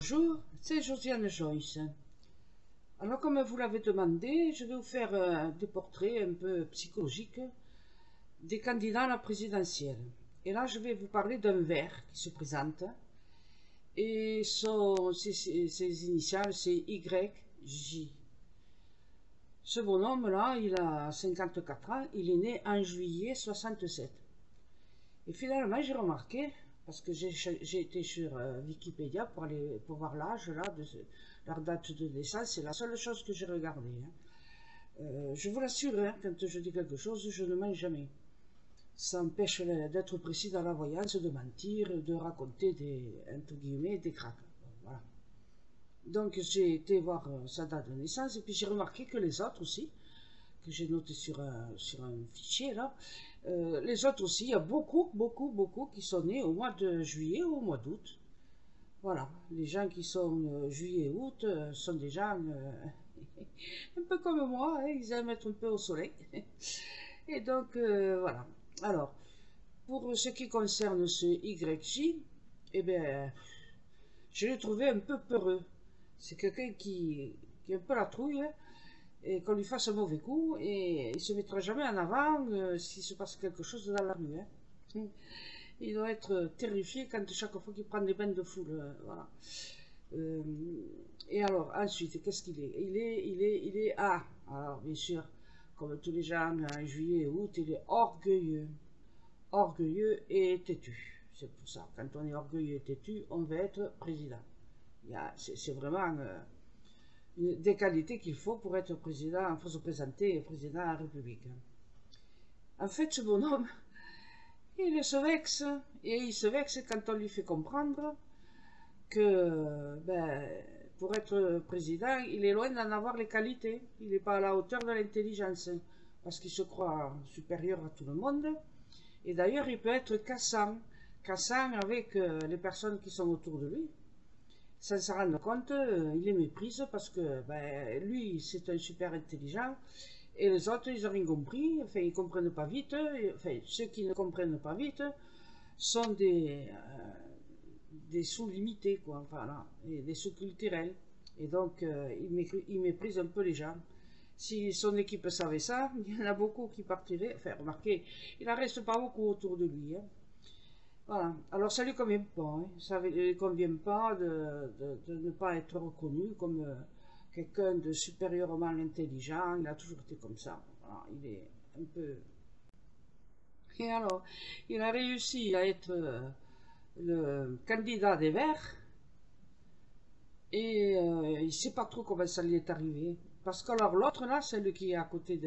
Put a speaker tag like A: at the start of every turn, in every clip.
A: Bonjour, c'est Josiane Joyce. Alors, comme vous l'avez demandé, je vais vous faire des portraits un peu psychologiques des candidats à la présidentielle. Et là, je vais vous parler d'un vert qui se présente. Et ses initiales, c'est YJ. Ce bonhomme-là, il a 54 ans, il est né en juillet 67. Et finalement, j'ai remarqué, parce que j'ai été sur Wikipédia pour voir l'âge là, leur date de naissance, c'est la seule chose que j'ai regardée. Je vous l'assure, hein, quand je dis quelque chose, je ne mens jamais. Ça empêche d'être précis dans la voyance, de mentir, de raconter entre guillemets, des cracks. Voilà. Donc j'ai été voir sa date de naissance et puis j'ai remarqué que les autres aussi, que j'ai noté sur un fichier là, les autres aussi, il y a beaucoup qui sont nés au mois de juillet ou au mois d'août. Voilà, les gens qui sont juillet-août sont des gens un peu comme moi, hein, ils aiment être un peu au soleil. Et donc voilà. Alors, pour ce qui concerne ce YJ, eh bien, je l'ai trouvé un peu peureux. C'est quelqu'un qui est un peu la trouille, hein, et qu'on lui fasse un mauvais coup, et il se mettra jamais en avant s'il se passe quelque chose dans la rue. Hein. Il doit être terrifié quand chaque fois qu'il prend des bains de foule. Voilà. Euh, et alors, ensuite, qu'est-ce qu'il est? Il est alors bien sûr, comme tous les gens, en juillet et août, il est orgueilleux. Orgueilleux et têtu. C'est pour ça, quand on est orgueilleux et têtu, on veut être président. C'est vraiment des qualités qu'il faut pour être président, pour se présenter président de la République. En fait, ce bonhomme, il se vexe, et il se vexe quand on lui fait comprendre que pour être président, il est loin d'en avoir les qualités. Il n'est pas à la hauteur de l'intelligence, parce qu'il se croit supérieur à tout le monde. Et d'ailleurs, il peut être cassant avec les personnes qui sont autour de lui. Sans s'en rendre compte, il les méprise parce que lui, c'est un super intelligent et les autres, ils n'ont rien compris. Enfin, ils ne comprennent pas vite. Enfin, ceux qui ne comprennent pas vite sont des sous-limités, quoi. Enfin, là, et des sous-culturels. Et donc, il méprise un peu les gens. Si son équipe savait ça, il y en a beaucoup qui partiraient. Enfin, remarquez, il n'en reste pas beaucoup autour de lui. Hein. Voilà. Alors ça lui convient pas. Hein. Ça lui convient pas de ne pas être reconnu comme quelqu'un de supérieurement intelligent. Il a toujours été comme ça. Voilà. Il est un peu. Et alors, il a réussi à être le candidat des Verts et il sait pas trop comment ça lui est arrivé. Parce que alors l'autre là, celle qui est à côté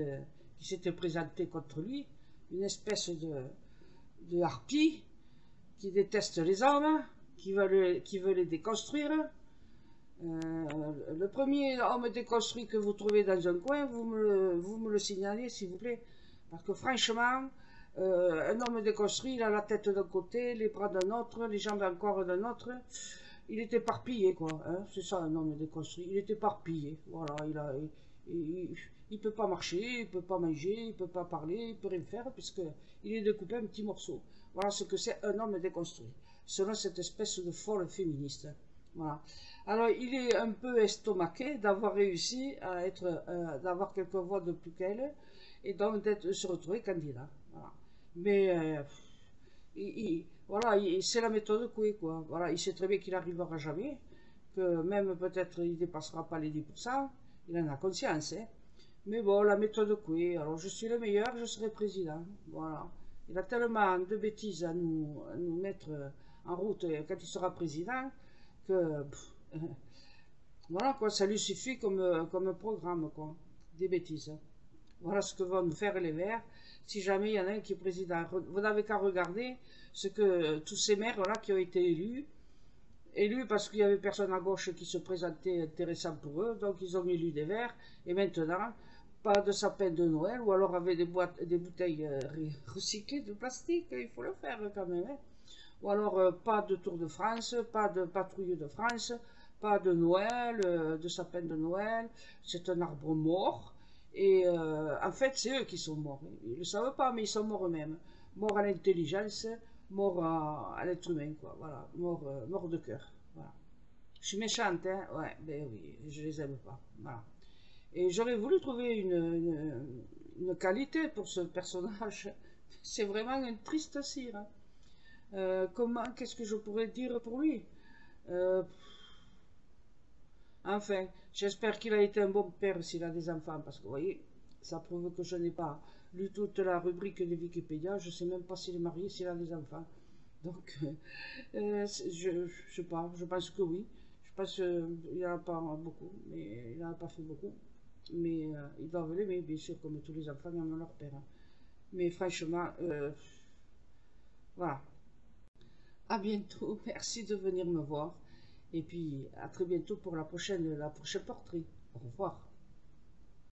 A: qui s'était présenté contre lui, une espèce de harpie qui déteste les hommes, qui veut les déconstruire. Le premier homme déconstruit que vous trouvez dans un coin, vous me le signalez s'il vous plaît. Parce que franchement, un homme déconstruit, il a la tête d'un côté, les bras d'un autre, les jambes encore d'un autre. Il est éparpillé, quoi. Hein, c'est ça un homme déconstruit. Il est éparpillé. Voilà, il peut pas marcher, il peut pas manger, il peut pas parler, il peut rien faire puisque il est découpé en petits morceaux. Voilà ce que c'est un homme déconstruit, selon cette espèce de folle féministe. Voilà. Alors il est un peu estomaqué d'avoir réussi à être, d'avoir quelques voix de plus qu'elle et donc de se retrouver candidat. Voilà. Mais voilà, c'est la méthode Coué, quoi. Voilà, il sait très bien qu'il n'arrivera jamais, que même peut-être il ne dépassera pas les 10%, il en a conscience, hein. Mais bon, la méthode Coué, alors je suis le meilleur, je serai président. Voilà. Il a tellement de bêtises à nous mettre en route quand il sera président que voilà quoi, ça lui suffit comme programme, quoi. Des bêtises. Voilà ce que vont nous faire les Verts si jamais il y en a un qui est président. Vous n'avez qu'à regarder ce que tous ces maires-là qui ont été élus parce qu'il y avait personne à gauche qui se présentait intéressant pour eux, donc ils ont élu des Verts, et maintenant, pas de sapin de Noël, ou alors avec des bouteilles recyclées de plastique, il faut le faire quand même. Hein. Ou alors pas de Tour de France, pas de patrouille de France, pas de Noël, de sapin de Noël, c'est un arbre mort. Et en fait, c'est eux qui sont morts. Ils ne le savent pas, mais ils sont morts eux-mêmes. Morts à l'intelligence, morts à l'être humain, quoi. Voilà, morts de cœur. Voilà. Je suis méchante, hein? Ouais, ben oui, je les aime pas. Voilà. Et j'aurais voulu trouver une qualité pour ce personnage. C'est vraiment un triste cire, hein. Qu'est-ce que je pourrais dire pour lui? Euh, Enfin, j'espère qu'il a été un bon père s'il a des enfants, parce que vous voyez, ça prouve que je n'ai pas lu toute la rubrique de Wikipédia. Je ne sais même pas s'il est marié, s'il a des enfants. Donc, je sais pas, je pense que oui. Je pense qu'il n'en a pas beaucoup, mais il n'en a pas fait beaucoup. Mais ils doivent l'aimer, bien sûr, comme tous les enfants, ils ont leur père, hein. Mais franchement, voilà. À bientôt, merci de venir me voir. Et puis, à très bientôt pour la prochaine portrait. Au revoir.